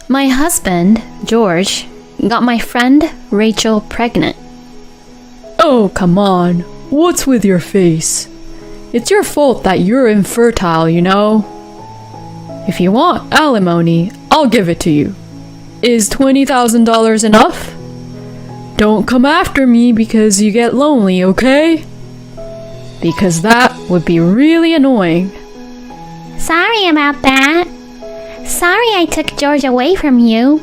My husband, George, got my friend Rachel pregnant. Oh, come on. What's with your face? It's your fault that you're infertile, you know. If you want alimony, I'll give it to you. Is $20,000 enough? Don't come after me because you get lonely, okay? Because that would be really annoying. Sorry about that. Sorry I took George away from you.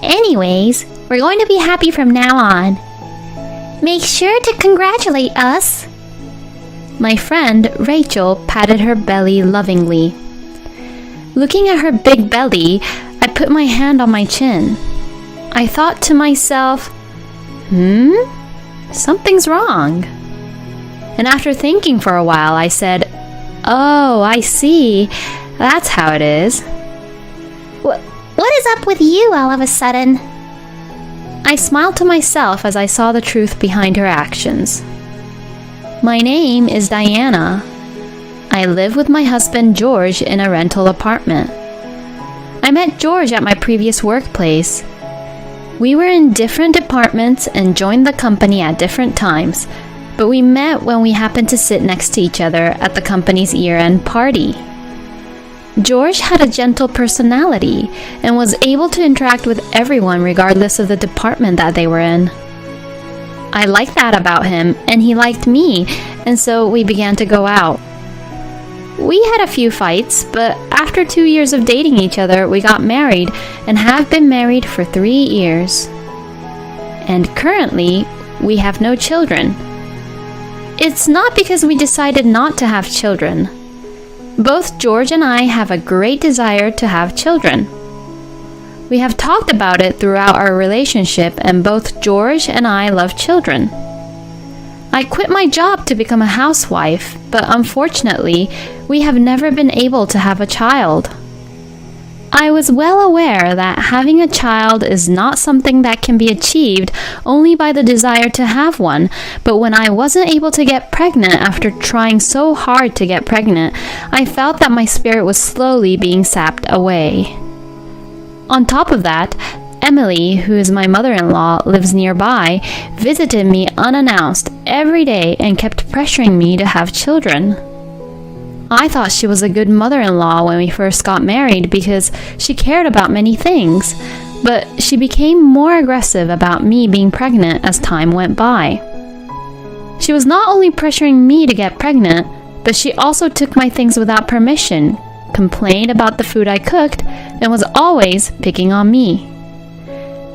Anyways, we're going to be happy from now on. Make sure to congratulate us. My friend Rachel patted her belly lovingly. Looking at her big belly, I put my hand on my chin. I thought to myself, something's wrong. And after thinking for a while, I said, oh, I see. That's how it is. What is up with you all of a sudden? I smiled to myself as I saw the truth behind her actions. My name is Diana. I live with my husband George in a rental apartment. I met George at my previous workplace. We were in different departments and joined the company at different times, but we met when we happened to sit next to each other at the company's year-end party. George had a gentle personality and was able to interact with everyone regardless of the department that they were in. I liked that about him, and he liked me, and so we began to go out. We had a few fights, but after 2 years of dating each other, we got married and have been married for 3 years. And currently, we have no children. It's not because we decided not to have children. Both George and I have a great desire to have children. We have talked about it throughout our relationship, and both George and I love children. I quit my job to become a housewife, but unfortunately, we have never been able to have a child. I was well aware that having a child is not something that can be achieved only by the desire to have one, but when I wasn't able to get pregnant after trying so hard to get pregnant, I felt that my spirit was slowly being sapped away. On top of that, Emily, who is my mother-in-law, lives nearby, visited me unannounced every day and kept pressuring me to have children. I thought she was a good mother-in-law when we first got married because she cared about many things, but she became more aggressive about me being pregnant as time went by. She was not only pressuring me to get pregnant, but she also took my things without permission, complained about the food I cooked, and was always picking on me.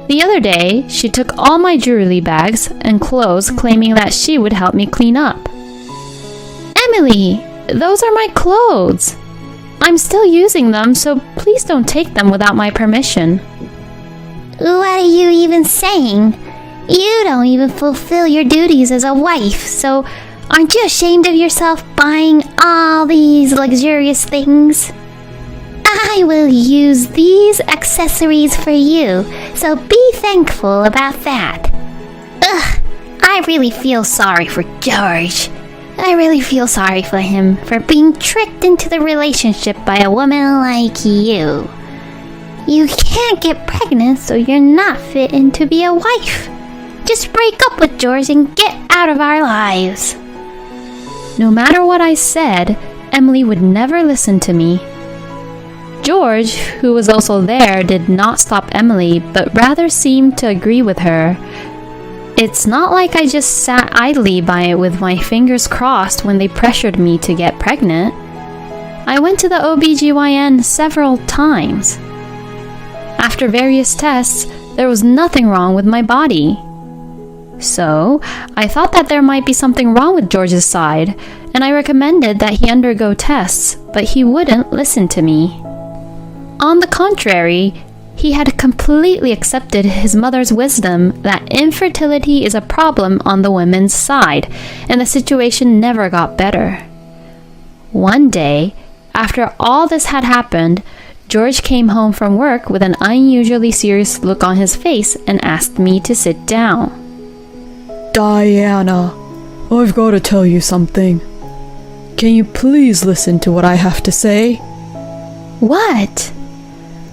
The other day, she took all my jewelry bags and clothes, claiming that she would help me clean up. Emily, those are my clothes. I'm still using them, so please don't take them without my permission. What are you even saying? You don't even fulfill your duties as a wife, so aren't you ashamed of yourself buying all these luxurious things? I will use these accessories for you, so be thankful about that. Ugh, I really feel sorry for George. I really feel sorry for him for being tricked into the relationship by a woman like you. You can't get pregnant, so you're not fit in to be a wife. Just break up with George and get out of our lives. No matter what I said, Emily would never listen to me. George, who was also there, did not stop Emily, but rather seemed to agree with her. It's not like I just sat idly by with my fingers crossed when they pressured me to get pregnant. I went to the OBGYN several times. After various tests, there was nothing wrong with my body. So, I thought that there might be something wrong with George's side, and I recommended that he undergo tests, but he wouldn't listen to me. On the contrary, he had completely accepted his mother's wisdom that infertility is a problem on the women's side, and the situation never got better. One day, after all this had happened, George came home from work with an unusually serious look on his face and asked me to sit down. Diana, I've got to tell you something. Can you please listen to what I have to say? What?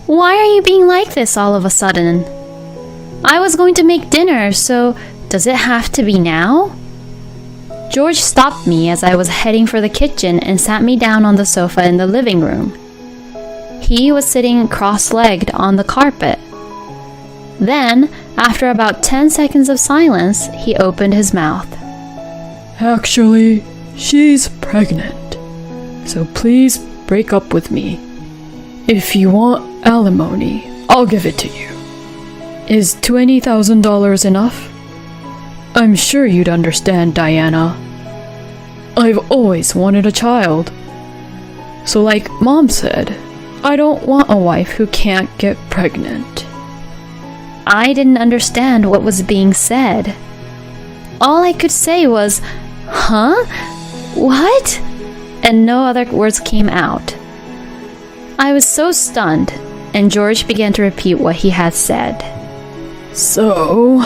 Why are you being like this all of a sudden? I was going to make dinner, so does it have to be now? George stopped me as I was heading for the kitchen and sat me down on the sofa in the living room. He was sitting cross-legged on the carpet. Then, after about 10 seconds of silence, he opened his mouth. Actually, she's pregnant. So please break up with me. If you want alimony, I'll give it to you. Is $20,000 enough? I'm sure you'd understand, Diana. I've always wanted a child. So like Mom said, I don't want a wife who can't get pregnant. I didn't understand what was being said. All I could say was, "Huh? What?" And no other words came out. I was so stunned, and George began to repeat what he had said. So,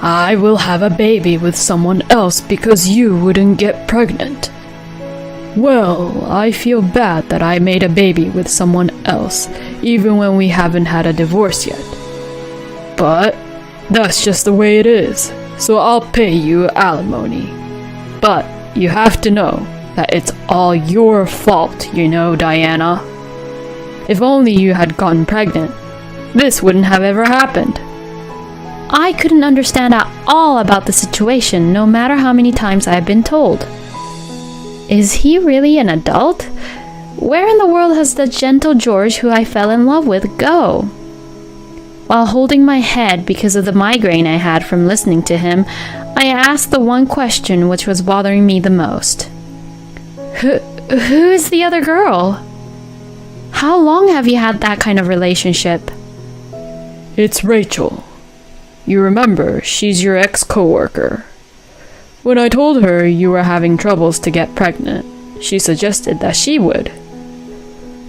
I will have a baby with someone else because you wouldn't get pregnant. Well, I feel bad that I made a baby with someone else, even when we haven't had a divorce yet. But that's just the way it is, so I'll pay you alimony. But you have to know that it's all your fault, you know, Diana. If only you had gotten pregnant, this wouldn't have ever happened. I couldn't understand at all about the situation, no matter how many times I had been told. Is he really an adult? Where in the world has the gentle George who I fell in love with go? While holding my head because of the migraine I had from listening to him, I asked the one question which was bothering me the most. Who is the other girl? How long have you had that kind of relationship? It's Rachel. You remember, she's your ex-coworker. When I told her you were having troubles to get pregnant, she suggested that she would.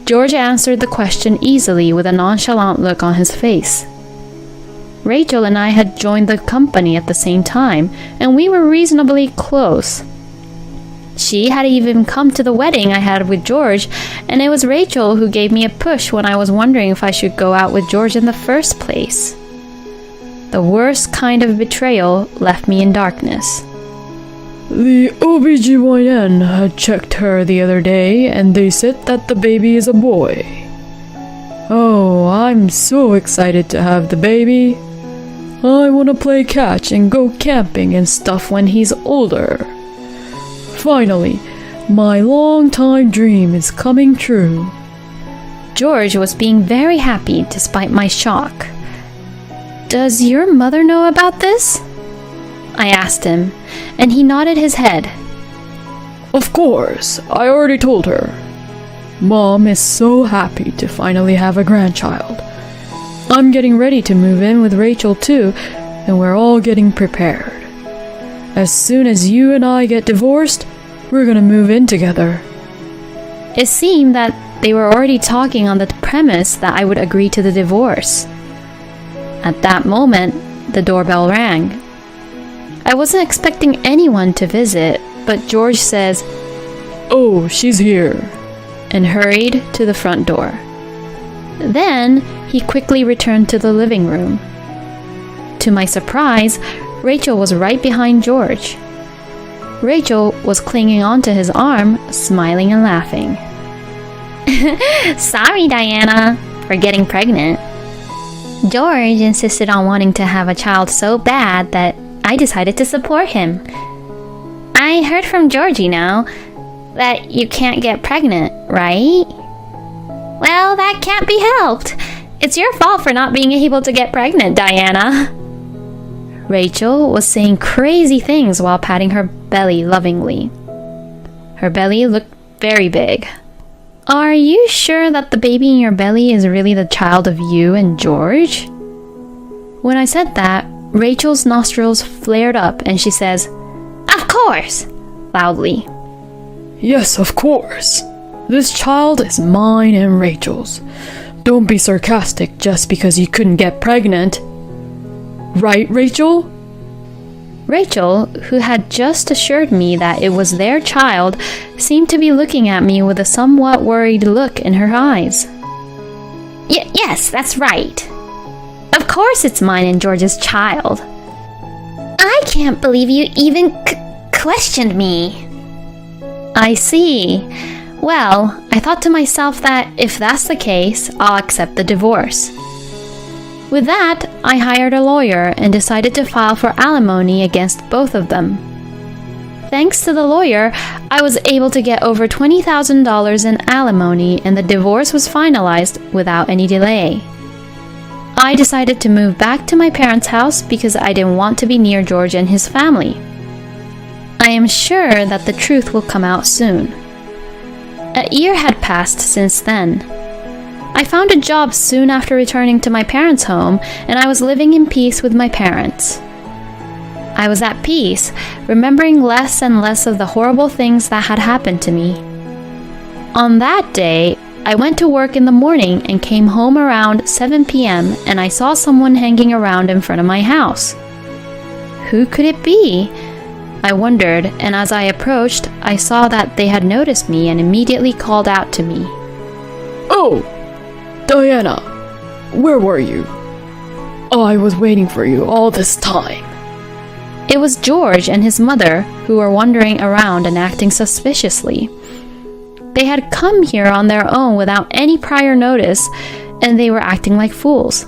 George answered the question easily with a nonchalant look on his face. Rachel and I had joined the company at the same time, and we were reasonably close. She had even come to the wedding I had with George, and it was Rachel who gave me a push when I was wondering if I should go out with George in the first place. The worst kind of betrayal left me in darkness. The OBGYN had checked her the other day, and they said that the baby is a boy. Oh, I'm so excited to have the baby. I want to play catch and go camping and stuff when he's older. Finally, my long-time dream is coming true. George was being very happy despite my shock. Does your mother know about this? I asked him, and he nodded his head. Of course, I already told her. Mom is so happy to finally have a grandchild. I'm getting ready to move in with Rachel too, and we're all getting prepared. As soon as you and I get divorced, we're gonna move in together. It seemed that they were already talking on the premise that I would agree to the divorce. At that moment, the doorbell rang. I wasn't expecting anyone to visit, but George says, "Oh, she's here," and hurried to the front door. Then he quickly returned to the living room. To my surprise, Rachel was right behind George. Rachel was clinging onto his arm, smiling and laughing. Sorry, Diana, for getting pregnant. George insisted on wanting to have a child so bad that I decided to support him. I heard from George, you know, that you can't get pregnant, right? Well, that can't be helped. It's your fault for not being able to get pregnant, Diana. Rachel was saying crazy things while patting her belly lovingly. Her belly looked very big. Are you sure that the baby in your belly is really the child of you and George? When I said that, Rachel's nostrils flared up and she says, Of course, loudly. Yes, of course. This child is mine and Rachel's. Don't be sarcastic just because you couldn't get pregnant. Right, Rachel? Rachel, who had just assured me that it was their child, seemed to be looking at me with a somewhat worried look in her eyes. Yes, that's right. Of course it's mine and George's child. I can't believe you even questioned me. I see. Well, I thought to myself that if that's the case, I'll accept the divorce. With that, I hired a lawyer and decided to file for alimony against both of them. Thanks to the lawyer, I was able to get over $20,000 in alimony and the divorce was finalized without any delay. I decided to move back to my parents' house because I didn't want to be near George and his family. I am sure that the truth will come out soon. A year had passed since then. I found a job soon after returning to my parents' home, and I was living in peace with my parents. I was at peace, remembering less and less of the horrible things that had happened to me. On that day, I went to work in the morning and came home around 7 p.m. and I saw someone hanging around in front of my house. Who could it be? I wondered, and as I approached, I saw that they had noticed me and immediately called out to me. Oh, Diana, where were you? I was waiting for you all this time. It was George and his mother who were wandering around and acting suspiciously. They had come here on their own without any prior notice, and they were acting like fools.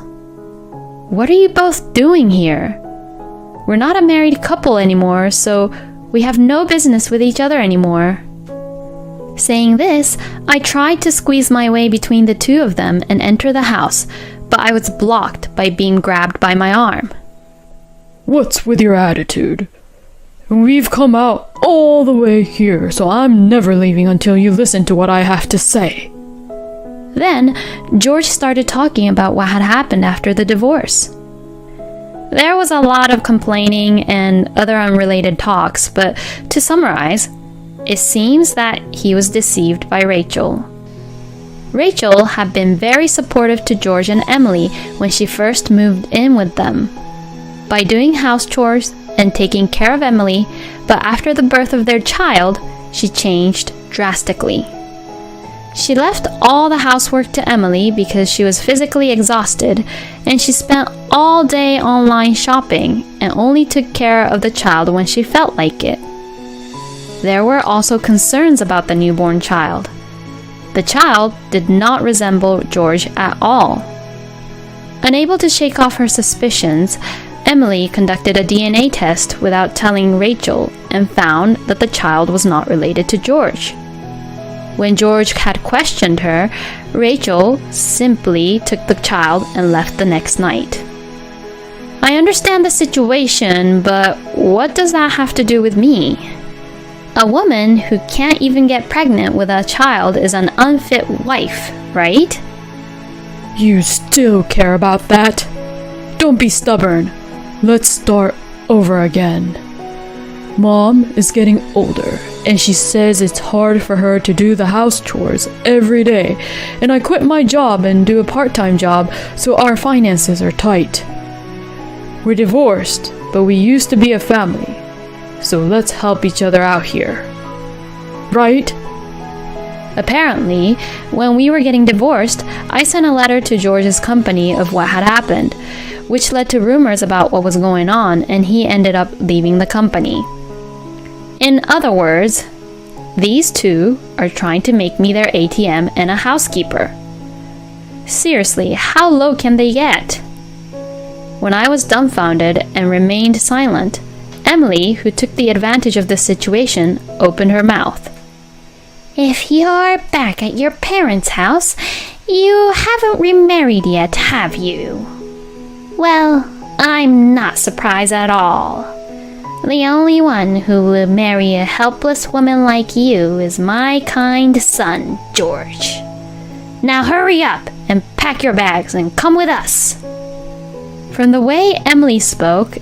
What are you both doing here? We're not a married couple anymore, so we have no business with each other anymore. Saying this, I tried to squeeze my way between the two of them and enter the house, but I was blocked by being grabbed by my arm. What's with your attitude? We've come out all the way here, so I'm never leaving until you listen to what I have to say. Then, George started talking about what had happened after the divorce. There was a lot of complaining and other unrelated talks, but to summarize, it seems that he was deceived by Rachel. Rachel had been very supportive to George and Emily when she first moved in with them, by doing house chores and taking care of Emily, but after the birth of their child, she changed drastically. She left all the housework to Emily because she was physically exhausted, and she spent all day online shopping and only took care of the child when she felt like it. There were also concerns about the newborn child. The child did not resemble George at all. Unable to shake off her suspicions, Emily conducted a DNA test without telling Rachel and found that the child was not related to George. When George had questioned her, Rachel simply took the child and left the next night. I understand the situation, but what does that have to do with me? A woman who can't even get pregnant with a child is an unfit wife, right? You still care about that? Don't be stubborn. Let's start over again. Mom is getting older, and she says it's hard for her to do the house chores every day, and I quit my job and do a part-time job, so our finances are tight. We're divorced, but we used to be a family, so let's help each other out here. Right? Apparently, when we were getting divorced, I sent a letter to George's company of what had happened, which led to rumors about what was going on, and he ended up leaving the company. In other words, these two are trying to make me their ATM and a housekeeper. Seriously, how low can they get? When I was dumbfounded and remained silent, Emily, who took the advantage of the situation, opened her mouth. If you're back at your parents' house, you haven't remarried yet, have you? Well, I'm not surprised at all. The only one who will marry a helpless woman like you is my kind son, George. Now hurry up and pack your bags and come with us. From the way Emily spoke,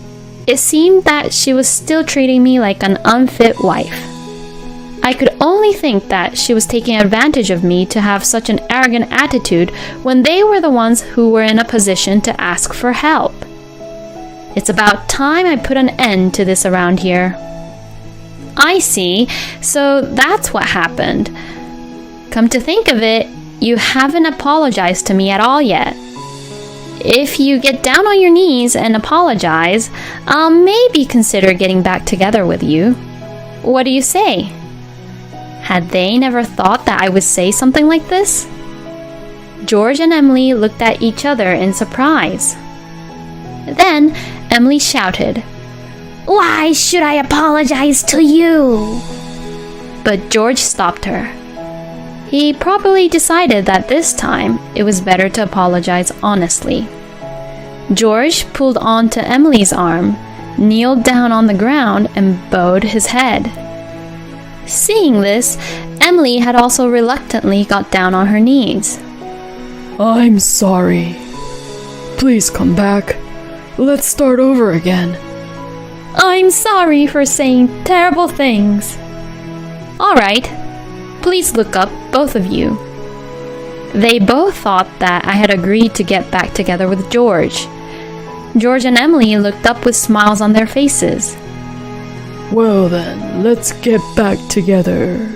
it seemed that she was still treating me like an unfit wife. I could only think that she was taking advantage of me to have such an arrogant attitude when they were the ones who were in a position to ask for help. It's about time I put an end to this around here. I see, so that's what happened. Come to think of it, you haven't apologized to me at all yet. If you get down on your knees and apologize, I'll maybe consider getting back together with you. What do you say? Had they never thought that I would say something like this? George and Emily looked at each other in surprise. Then Emily shouted, Why should I apologize to you? but George stopped her. He probably decided that this time it was better to apologize honestly. George pulled onto Emily's arm, kneeled down on the ground, and bowed his head. Seeing this, Emily had also reluctantly got down on her knees. I'm sorry. Please come back. Let's start over again. I'm sorry for saying terrible things. All right, please look up, both of you. They both thought that I had agreed to get back together with George. George and Emily looked up with smiles on their faces. Well then, let's get back together.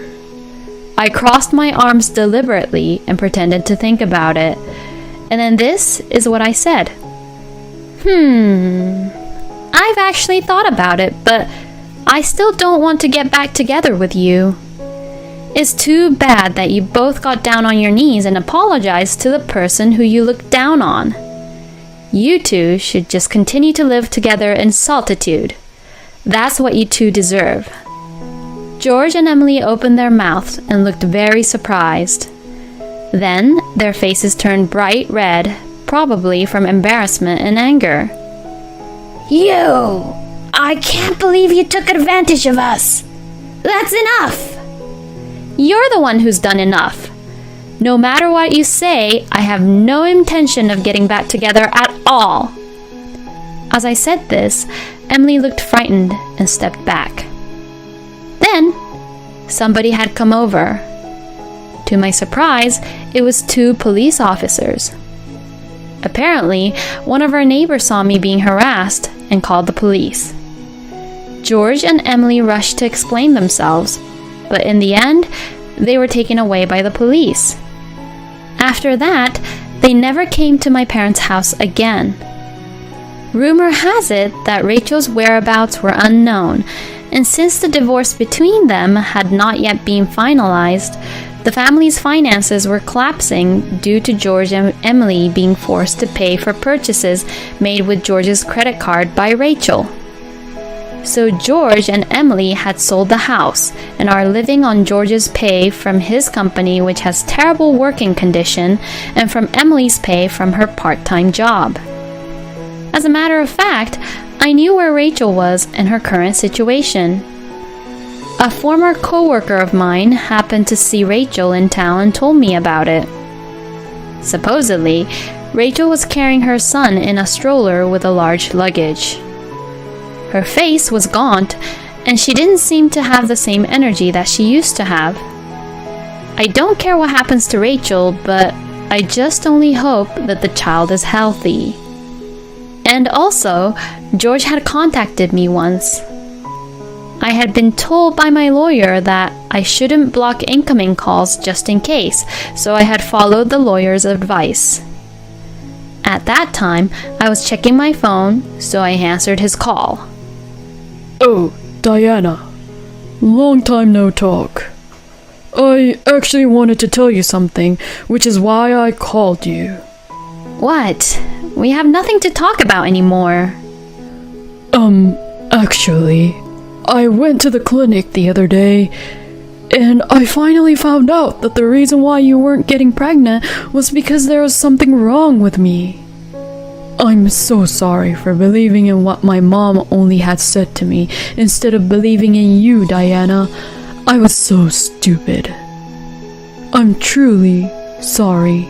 I crossed my arms deliberately and pretended to think about it. And then this is what I said. I've actually thought about it, but I still don't want to get back together with you. It's too bad that you both got down on your knees and apologized to the person who you looked down on. You two should just continue to live together in solitude. That's what you two deserve. George and Emily opened their mouths and looked very surprised. Then their faces turned bright red, probably from embarrassment and anger. You! I can't believe you took advantage of us. That's enough. You're the one who's done enough. No matter what you say, I have no intention of getting back together at all. As I said this, Emily looked frightened and stepped back. Then, somebody had come over. To my surprise, it was 2 police officers. Apparently, one of our neighbors saw me being harassed and called the police. George and Emily rushed to explain themselves, but in the end, they were taken away by the police. After that, they never came to my parents' house again. Rumor has it that Rachel's whereabouts were unknown, and since the divorce between them had not yet been finalized, the family's finances were collapsing due to George and Emily being forced to pay for purchases made with George's credit card by Rachel. So George and Emily had sold the house and are living on George's pay from his company, which has terrible working condition, and from Emily's pay from her part-time job. As a matter of fact, I knew where Rachel was and her current situation. A former co-worker of mine happened to see Rachel in town and told me about it. Supposedly, Rachel was carrying her son in a stroller with a large luggage. Her face was gaunt, and she didn't seem to have the same energy that she used to have. I don't care what happens to Rachel, but I just only hope that the child is healthy. And also, George had contacted me once. I had been told by my lawyer that I shouldn't block incoming calls just in case, so I had followed the lawyer's advice. At that time, I was checking my phone, so I answered his call. Oh, Diana. Long time no talk. I actually wanted to tell you something, which is why I called you. What? We have nothing to talk about anymore. Actually, I went to the clinic the other day, and I finally found out that the reason why you weren't getting pregnant was because there was something wrong with me. I'm so sorry for believing in what my mom only had said to me instead of believing in you, Diana. I was so stupid. I'm truly sorry.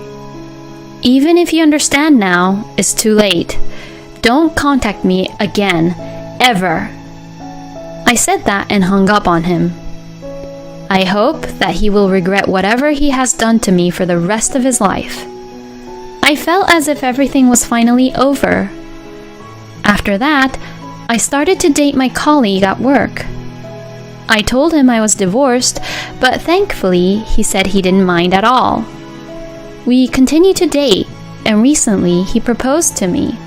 Even if you understand now, it's too late. Don't contact me again, ever. I said that and hung up on him. I hope that he will regret whatever he has done to me for the rest of his life. I felt as if everything was finally over. After that, I started to date my colleague at work. I told him I was divorced, but thankfully he said he didn't mind at all. We continued to date, and recently he proposed to me.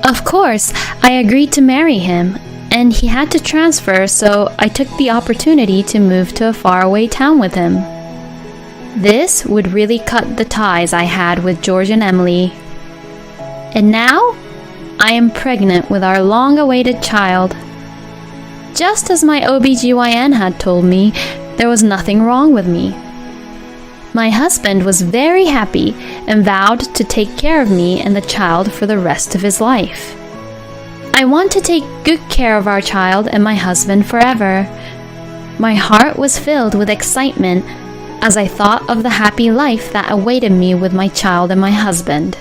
Of course, I agreed to marry him, and he had to transfer, so I took the opportunity to move to a faraway town with him. This would really cut the ties I had with George and Emily. And now, I am pregnant with our long-awaited child. Just as my OBGYN had told me, there was nothing wrong with me. My husband was very happy and vowed to take care of me and the child for the rest of his life. I want to take good care of our child and my husband forever. My heart was filled with excitement as I thought of the happy life that awaited me with my child and my husband.